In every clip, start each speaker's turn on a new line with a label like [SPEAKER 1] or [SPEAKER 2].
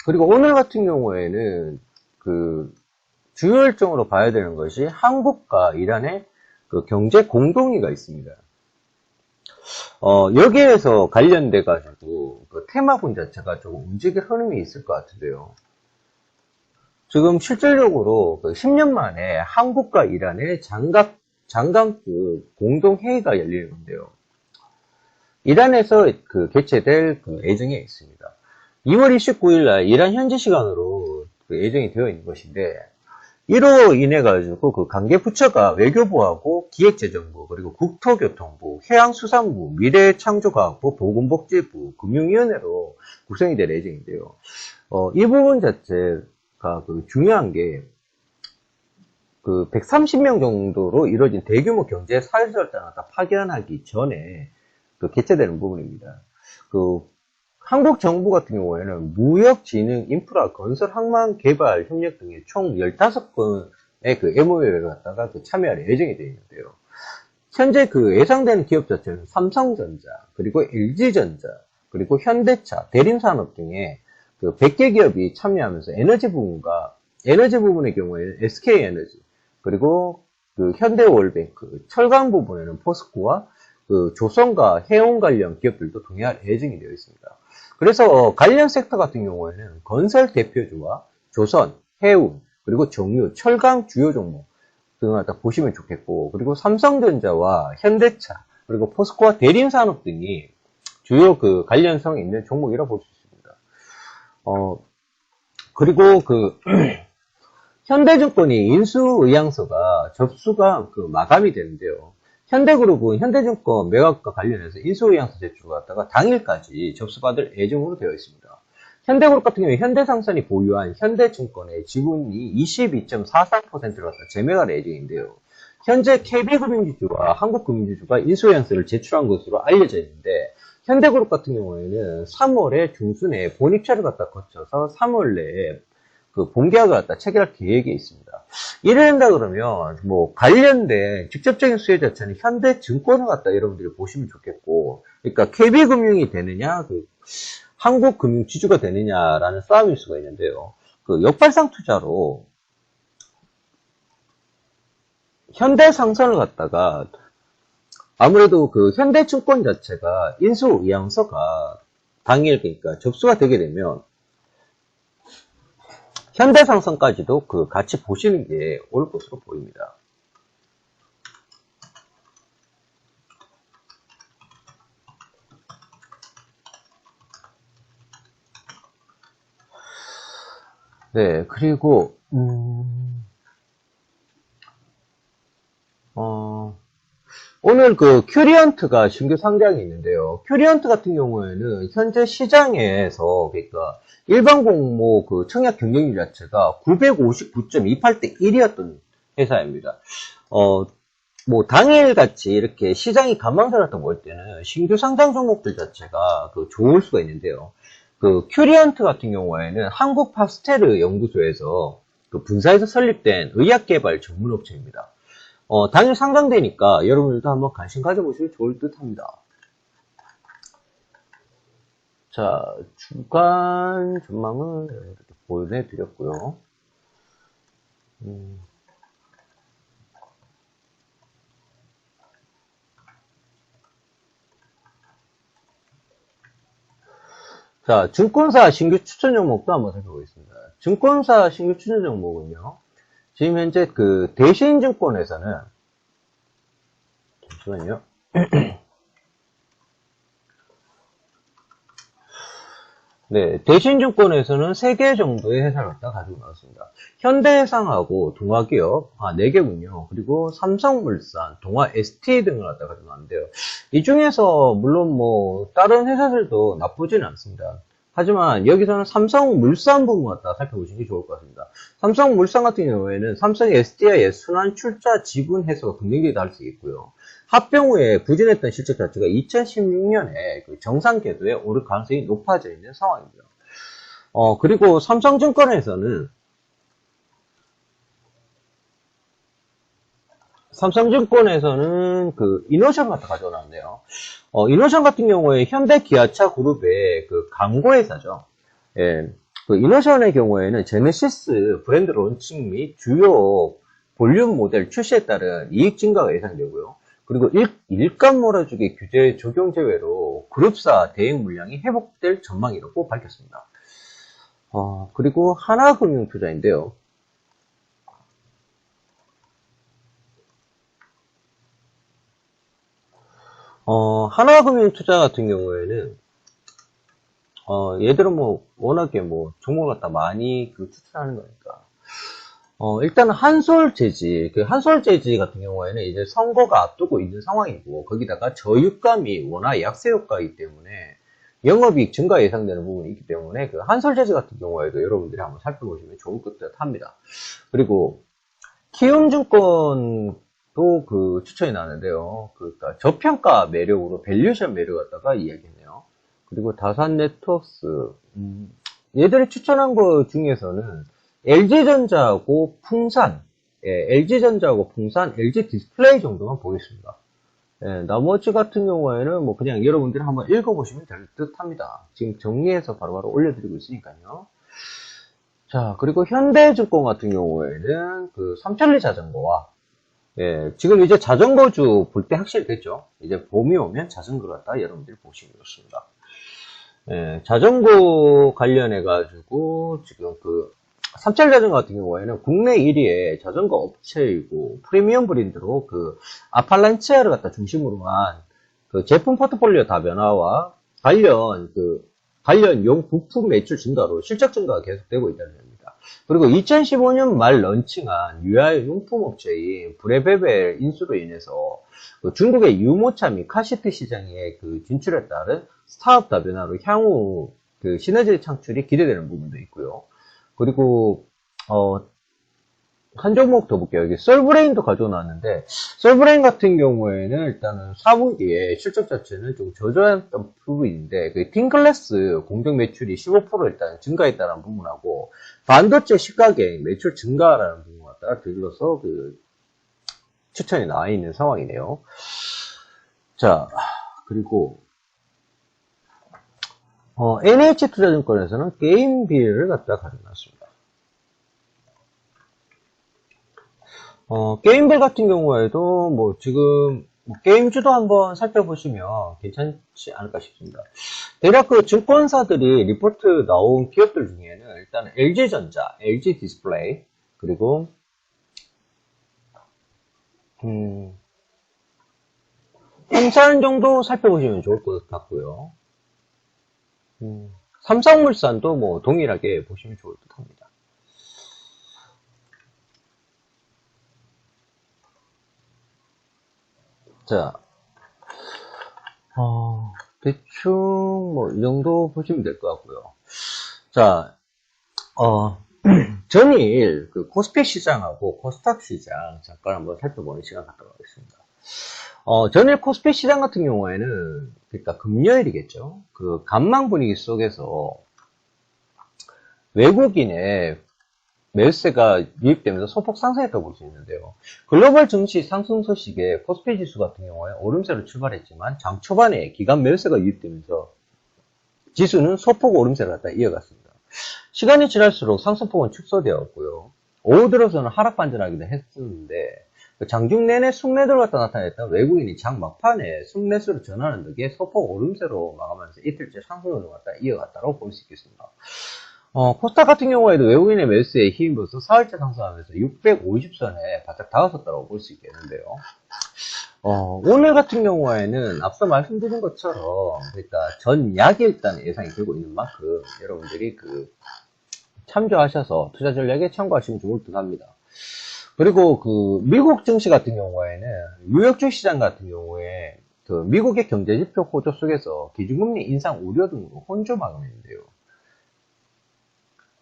[SPEAKER 1] 그리고 오늘 같은 경우에는 그 주요 일정으로 봐야 되는 것이 한국과 이란의 그 경제 공동의가 있습니다. 여기에서 관련돼 가지고 그 테마군 자체가 좀 움직일 흐름이 있을 것 같은데요. 지금 실질적으로 그 10년 만에 한국과 이란의 장관급 공동회의가 열리는 건데요. 이란에서 그 개최될 그 예정에 있습니다. 2월 29일 날 이란 현지 시간으로 그 예정이 되어 있는 것인데, 이로 인해 가지고 그 관계 부처가 외교부하고 기획재정부, 그리고 국토교통부, 해양수산부, 미래창조과학부, 보건복지부, 금융위원회로 구성이 될 예정인데요. 이 부분 자체가 그 중요한 게 그 130명 정도로 이루어진 대규모 경제 사회설정을 파견하기 전에 그 개최되는 부분입니다. 그 한국 정부 같은 경우에는 무역, 진흥, 인프라, 건설, 항만, 개발, 협력 등의 총 15건의 그 MOU를 갖다가 그 참여할 예정이 되어 있는데요. 현재 그 예상되는 기업 자체는 삼성전자, 그리고 LG전자, 그리고 현대차, 대림산업 등의 그 100개 기업이 참여하면서 에너지 부분의 경우에는 SK에너지, 그리고 그 현대오일뱅크, 철강 부분에는 포스코와 그 조선과 해운 관련 기업들도 동의할 예정이 되어 있습니다. 그래서 관련 섹터 같은 경우에는 건설 대표주와 조선, 해운, 그리고 정유, 철강 주요 종목 등을 갖다 보시면 좋겠고, 그리고 삼성전자와 현대차, 그리고 포스코와 대림산업 등이 주요 그 관련성이 있는 종목이라고 볼 수 있습니다. 그리고 그 현대증권이 인수의향서가 접수가 그 마감이 되는데요. 현대그룹은 현대증권 매각과 관련해서 인수의향서 제출을 갖다가 당일까지 접수받을 예정으로 되어 있습니다. 현대그룹 같은 경우에 현대상선이 보유한 현대증권의 지분이 22.43%를 갖다 재매할 예정인데요. 현재 KB금융지주와 한국금융지주가 인수의향서를 제출한 것으로 알려져 있는데, 현대그룹 같은 경우에는 3월에 중순에 본입찰을 갖다 거쳐서 3월 내에 그 본계약을 갖다 체결할 계획이 있습니다. 이래 된다 그러면 뭐 관련된 직접적인 수혜 자체는 현대증권을 갖다 여러분들이 보시면 좋겠고, 그러니까 KB금융이 되느냐, 그 한국금융지주가 되느냐라는 싸움일 수가 있는데요. 그 역발상 투자로 현대상선을 갖다가 아무래도 그 현대증권 자체가 인수의향서가 당일 그러니까 접수가 되게 되면 현대상선까지도 그 같이 보시는 게 옳을 것으로 보입니다. 네, 그리고 오늘 그 큐리언트가 신규 상장이 있는데요. 큐리언트 같은 경우에는 현재 시장에서 그러니까 일반 공모 그 청약 경쟁률 자체가 959.28대 1이었던 회사입니다. 뭐 당일같이 이렇게 시장이 감망스러웠던 걸 때는 신규 상장 종목들 자체가 그 좋을 수가 있는데요. 그 큐리언트 같은 경우에는 한국 파스테르 연구소에서 그 분사에서 설립된 의학개발 전문업체입니다. 당일 상장되니까 여러분들도 한번 관심 가져보시면 좋을 듯 합니다. 자, 주간 전망은 이렇게 보내드렸고요. 자, 증권사 신규 추천 종목도 한번 살펴보겠습니다. 증권사 신규 추천 종목은요, 지금 현재 그 대신증권에서는 잠시만요. 네, 대신증권에서는 3개 정도의 회사를 갖다 가지고 나왔습니다. 현대해상하고 동아기업 4개군요. 그리고 삼성물산, 동아 ST 등을 갖다 가지고 나왔는데요. 이 중에서 물론 뭐 다른 회사들도 나쁘지는 않습니다. 하지만 여기서는 삼성물산 부분 갖다 살펴보시는 게 좋을 것 같습니다. 삼성물산 같은 경우에는 삼성의 SDI의 순환 출자 지분 해소가 긍정적이다 할 수 있고요. 합병 후에 부진했던 실적 자체가 2016년에 그 정상 궤도에 오를 가능성이 높아져 있는 상황입니다. 그리고 삼성증권에서는 그 이노션 갖다 가져왔는데요. 이노션 같은 경우에 현대기아차 그룹의 그 광고회사죠. 예, 그 이노션의 경우에는 제네시스 브랜드 론칭 및 주요 볼륨 모델 출시에 따른 이익 증가가 예상되고요. 그리고 일감 몰아주기 규제 적용 제외로 그룹사 대행 물량이 회복될 전망이라고 밝혔습니다. 그리고 하나금융투자인데요. 하나금융투자 같은 경우에는 얘들은 뭐 워낙에 뭐 종목 갖다 많이 추천하는 거니까 일단은 한솔재지, 그 한솔재지 같은 경우에는 이제 선거가 앞두고 있는 상황이고, 거기다가 저유가미 워낙 약세 효과이기 때문에 영업이익 증가 예상되는 부분이 있기 때문에 그 한솔재지 같은 경우에도 여러분들이 한번 살펴보시면 좋을 것 같합니다. 그리고 키움증권도 그 추천이 나는데요. 그러니까 저평가 매력으로 밸류션 매력 갖다가 이야기했네요. 그리고 다산 네트워크스, 얘들이 추천한 것 중에서는 LG전자하고 풍산, LG전자하고 풍산, LG디스플레이 정도만 보겠습니다. 나머지 같은 경우에는 뭐 그냥 여러분들이 한번 읽어보시면 될 듯 합니다. 지금 정리해서 바로바로 올려드리고 있으니까요. 자, 그리고 현대증권 같은 경우에는 그 삼천리 자전거와, 지금 이제 자전거주 볼 때 확실히 됐죠. 이제 봄이 오면 자전거 갖다 여러분들이 보시면 좋습니다. 자전거 관련해가지고 지금 그 삼천리자전거 같은 경우에는 국내 1위의 자전거 업체이고 프리미엄 브랜드로 그 아팔란치아를 갖다 중심으로 한 그 제품 포트폴리오 다변화와 관련용 부품 매출 증가로 실적 증가가 계속되고 있다는 겁니다. 그리고 2015년 말 런칭한 유아용품 업체인 브레베벨 인수로 인해서 그 중국의 유모차 및 카시트 시장의 그 진출에 따른 스타트업 다변화로 향후 그 시너지 창출이 기대되는 부분도 있고요. 그리고 한 종목 더 볼게요. 여기 썰브레인도 가져놨는데, 썰브레인 같은 경우에는 일단은 4분기에 실적 자체는 좀 저조했던 부분인데, 그 팅클래스 공정 매출이 15% 일단 증가했다는 부분하고, 반도체 시가계획 매출 증가라는 부분 갖다가 들러서 그 추천이 나와 있는 상황이네요. 자, 그리고 NH투자증권에서는 게임빌을 갖다 가져놨습니다. 게임빌 같은 경우에도 뭐 지금 게임주도 한번 살펴보시면 괜찮지 않을까 싶습니다. 대략 그 증권사들이 리포트 나온 기업들 중에는 일단 LG전자, LG디스플레이, 그리고 삼산 정도 살펴보시면 좋을 것 같고요. 삼성물산도 뭐 동일하게 보시면 좋을 듯 합니다. 자, 대충 뭐 이 정도 보시면 될 것 같고요. 자, 전일 그 코스피 시장하고 코스닥 시장 잠깐 한번 살펴보는 시간 갖도록 하겠습니다. 전일 코스피 시장 같은 경우에는 그러니까 금요일이겠죠. 그 간망 분위기 속에서 외국인의 매수세가 유입되면서 소폭 상승했다고 볼 수 있는데요. 글로벌 증시 상승 소식에 코스피 지수 같은 경우에 오름세로 출발했지만 장 초반에 기관 매수세가 유입되면서 지수는 소폭 오름세를 갖다 이어갔습니다. 시간이 지날수록 상승폭은 축소되었고요. 오후 들어서는 하락 반전하기도 했었는데 장중 내내 순매도를 갖다 나타냈던 외국인이 장 막판에 순매수로 전하는 덕에 소폭 오름세로 마감하면서 이틀째 상승을 갖다 이어갔다고 볼 수 있겠습니다. 코스닥 같은 경우에도 외국인의 매수에 힘입어서 4일째 상승하면서 650선에 바짝 다가섰다고 볼 수 있겠는데요. 오늘 같은 경우에는 앞서 말씀드린 것처럼 그러니까 전약이 일단 예상이 되고 있는 만큼 여러분들이 그 참조하셔서 투자 전략에 참고하시면 좋을 듯 합니다. 그리고 그 미국 증시 같은 경우에는 뉴욕 주시장 같은 경우에 그 미국의 경제지표 호조 속에서 기준금리 인상 우려 등으로 혼조 마감했는데요.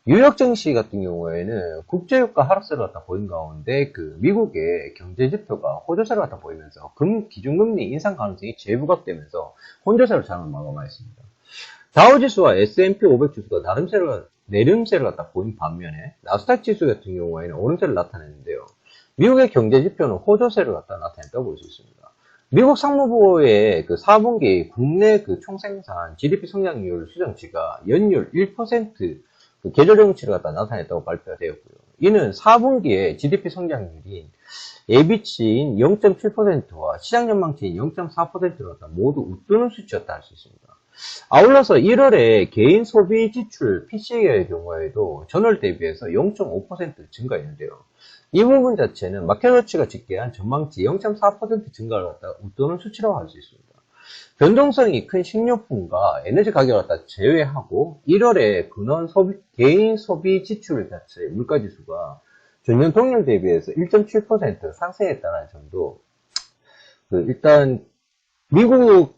[SPEAKER 1] 뉴욕 증시 같은 경우에는 국제유가 하락세를 갖다 보인 가운데 그 미국의 경제지표가 호조세를 갖다 보이면서 기준금리 인상 가능성이 재부각되면서 혼조세로 장을 마감하였습니다. 다우지수와 S&P 500 지수가 내림세를 갖다 보인 반면에 나스닥 지수 같은 경우에는 오름세를 나타냈는데요. 미국의 경제지표는 호조세를 갖다 나타냈다고 볼 수 있습니다. 미국 상무부의 그 4분기 국내 그 총생산 GDP 성장률 수정치가 연율 1% 그 계절 정치를 갖다 나타냈다고 발표가 되었고요. 이는 4분기에 GDP 성장률이 예비치인 0.7%와 시장 전망치인 0.4%를 갖다 모두 웃도는 수치였다 할 수 있습니다. 아울러서 1월에 개인 소비 지출 PCE의 경우에도 전월 대비해서 0.5% 증가했는데요. 이 부분 자체는 마켓워치가 집계한 전망치 0.4% 증가를 갖다 웃도는 수치라고 할 수 있습니다. 변동성이 큰 식료품과 에너지 가격을 갖다 제외하고 1월에 근원 개인 소비 지출 자체 물가지수가 전년 동일 대비해서 1.7% 상승했다는 점도 일단 미국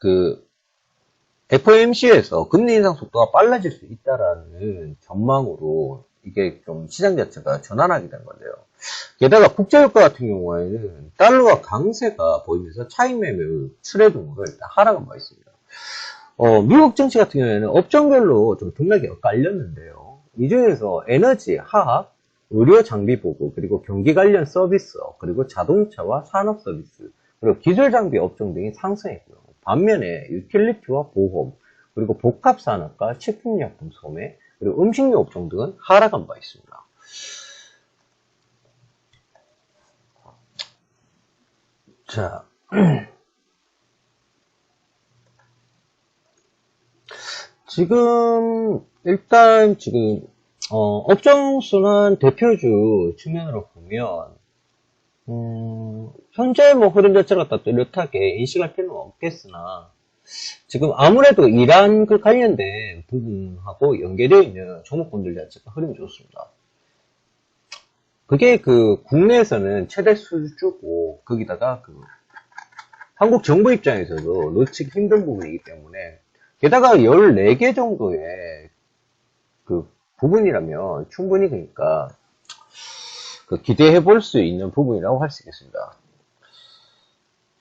[SPEAKER 1] FOMC에서 금리 인상 속도가 빨라질 수 있다라는 전망으로 이게 좀 시장 자체가 전환하게 된 건데요. 게다가 국제유가 같은 경우에는 달러가 강세가 보이면서 차익 매물 출회 등으로 일단 하락한 바 있습니다. 미국 증시 같은 경우에는 업종별로 좀 등락이 깔렸는데요. 이 중에서 에너지, 화학, 의료 장비 보고, 그리고 경기 관련 서비스, 그리고 자동차와 산업 서비스, 그리고 기술 장비 업종 등이 상승했고요. 반면에 유틸리티와 보험, 그리고 복합 산업과 식품약품 소매, 그리고 음식료 업종 등은 하락한 바 있습니다. 자, 일단 업종 순환 대표주 측면으로 보면, 현재 흐름 자체가 다 뚜렷하게 인식할 필요는 없겠으나, 지금 아무래도 이란 관련된 부분하고 연계되어 있는 종목군들 자체가 흐름이 좋습니다. 그게 국내에서는 최대 수주고, 거기다가 한국 정부 입장에서도 놓치기 힘든 부분이기 때문에, 게다가 14개 정도의 부분이라면 충분히 기대해 볼 수 있는 부분이라고 할 수 있겠습니다.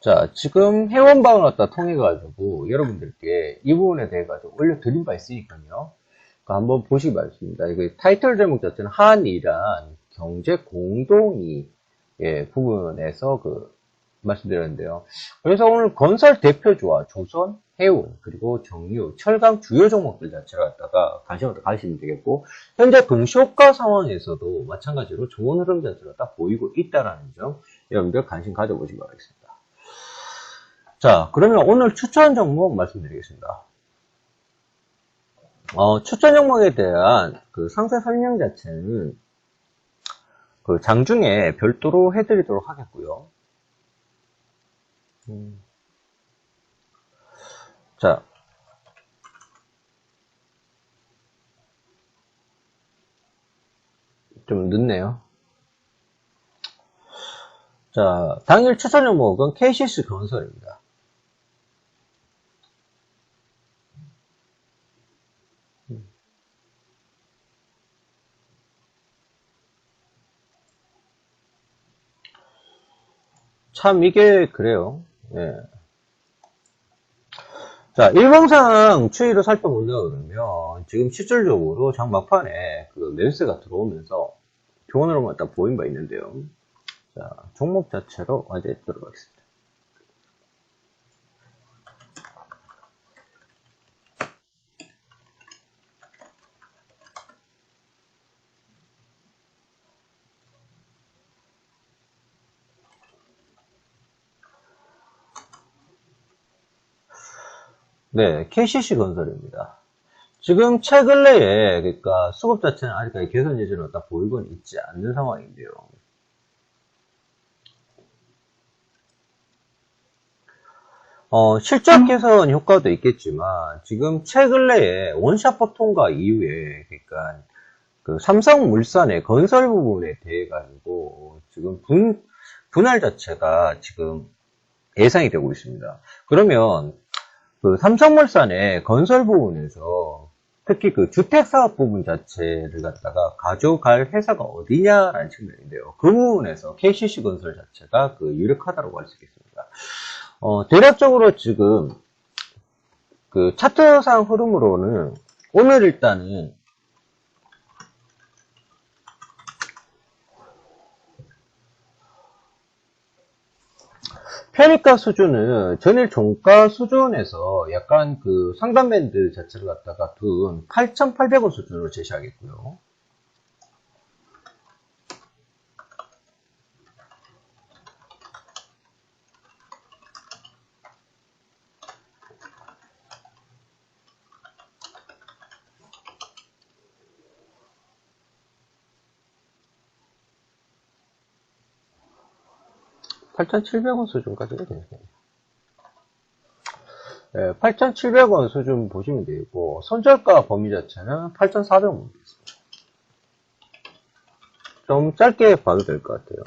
[SPEAKER 1] 자, 지금 회원방을 갖다 통해가지고 여러분들께 이 부분에 대해 가지고 올려드린 바 있으니까요. 한번 보시기 바랍니다. 이거 타이틀 제목 자체는 한이란 경제 공동이 부분에서 말씀드렸는데요. 그래서 오늘 건설 대표주와 조선, 해운, 그리고 정유, 철강 주요 종목들 자체를 갖다가 관심을 가시면 되겠고, 현재 동시효과 상황에서도 마찬가지로 좋은 흐름 자체가 딱 보이고 있다는 점, 여러분들 관심 가져보시기 바라겠습니다. 자, 그러면 오늘 추천 종목 말씀드리겠습니다. 추천 종목에 대한 상세 설명 자체는 장중에 별도로 해드리도록 하겠고요. 자, 좀 늦네요. 자, 당일 추천 종목은 KCC 건설입니다. 참 이게 그래요. 예. 자, 일봉상 추이로 살펴보려 그러면 지금 실질적으로 장 막판에 매수세가 들어오면서 좋은 흐름을 딱 보인 바 있는데요. 자, 종목 자체로 어제 들어가겠습니다. 네, KCC 건설입니다. 지금 최근래에 수급 자체는 아직까지 개선 여지는 딱 보이고는 있지 않는 상황인데요. 실적 개선 효과도 있겠지만 지금 최근래에 원샷법 통과 이후에 삼성물산의 건설 부분에 대해 가지고 지금 분할 자체가 지금 예상이 되고 있습니다. 그러면 삼성물산의 건설 부분에서 특히 주택사업 부분 자체를 갖다가 가져갈 회사가 어디냐라는 측면인데요. 그 부분에서 KCC 건설 자체가 유력하다고 할 수 있겠습니다. 대략적으로 지금 차트상 흐름으로는 오늘 일단은 편입가 수준은 전일 종가 수준에서 약간 그 상단 밴드 자체를 갖다가 둔 8,800원 수준으로 제시하겠고요. (8,700원) 수준까지가 되겠네요. 8,700원 수준 보시면 되고, 손절가 범위 자체는 8,400원. 좀 짧게 봐도 될 것 같아요.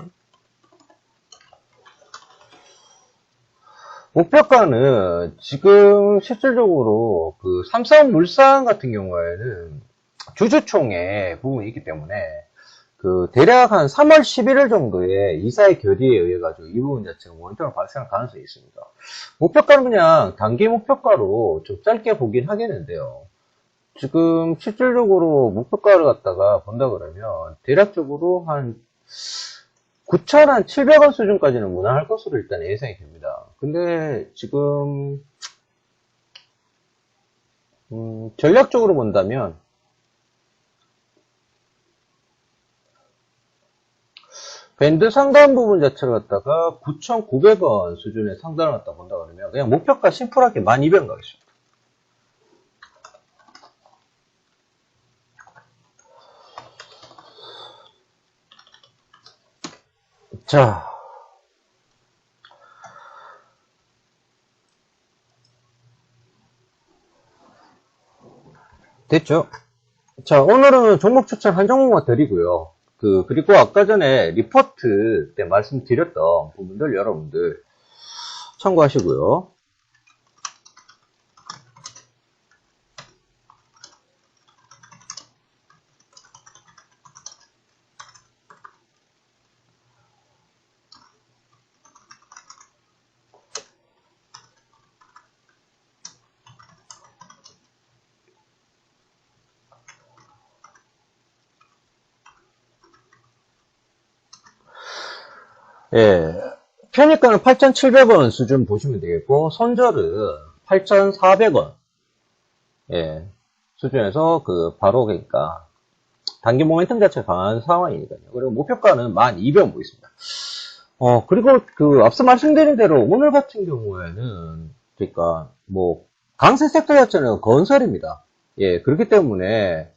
[SPEAKER 1] 목표가는 지금 실질적으로 그 삼성물산 같은 경우에는 주주총회 부분이 있기 때문에 그 대략 한 3월 11일 정도에 이사의 결의에 의해 가지고 이 부분 자체가 원점으로 발생할 가능성이 있습니다. 목표가는 그냥 단기 목표가로 좀 짧게 보긴 하겠는데요. 지금 실질적으로 목표가를 갖다가 본다 그러면 대략적으로 한 9,700원 수준까지는 무난할 것으로 일단 예상이 됩니다. 근데 지금 전략적으로 본다면 밴드 상단 부분 자체를 갖다가 9,900원 수준의 상단을 갖다 본다 그러면 그냥 목표가 심플하게 12,200원 가겠습니다. 자, 됐죠? 자, 오늘은 종목 추천 한 종목만 드리고요. 그리고 아까 전에 리포트 때 말씀드렸던 부분들 여러분들 참고하시고요. 예, 편입가는 8,700원 수준 보시면 되겠고, 손절은 8,400원, 예, 수준에서 바로 그러니까, 단기 모멘텀 자체가 강한 상황이니까요. 그리고 목표가는 12,200원 보겠습니다. 그리고 앞서 말씀드린 대로 오늘 같은 경우에는, 그러니까, 강세 섹터 자체는 건설입니다. 예, 그렇기 때문에,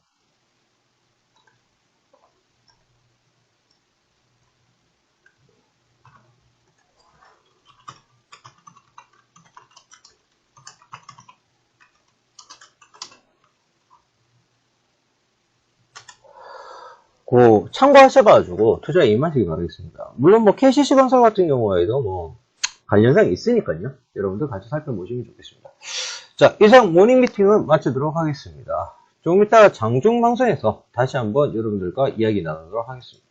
[SPEAKER 1] 참고하셔가지고 투자에 임하시기 바라겠습니다. 물론 KCC 건설 같은 경우에도 관련상이 있으니까요. 여러분들 같이 살펴보시면 좋겠습니다. 자, 이상 모닝 미팅은 마치도록 하겠습니다. 조금 이따 장중 방송에서 다시 한번 여러분들과 이야기 나누도록 하겠습니다.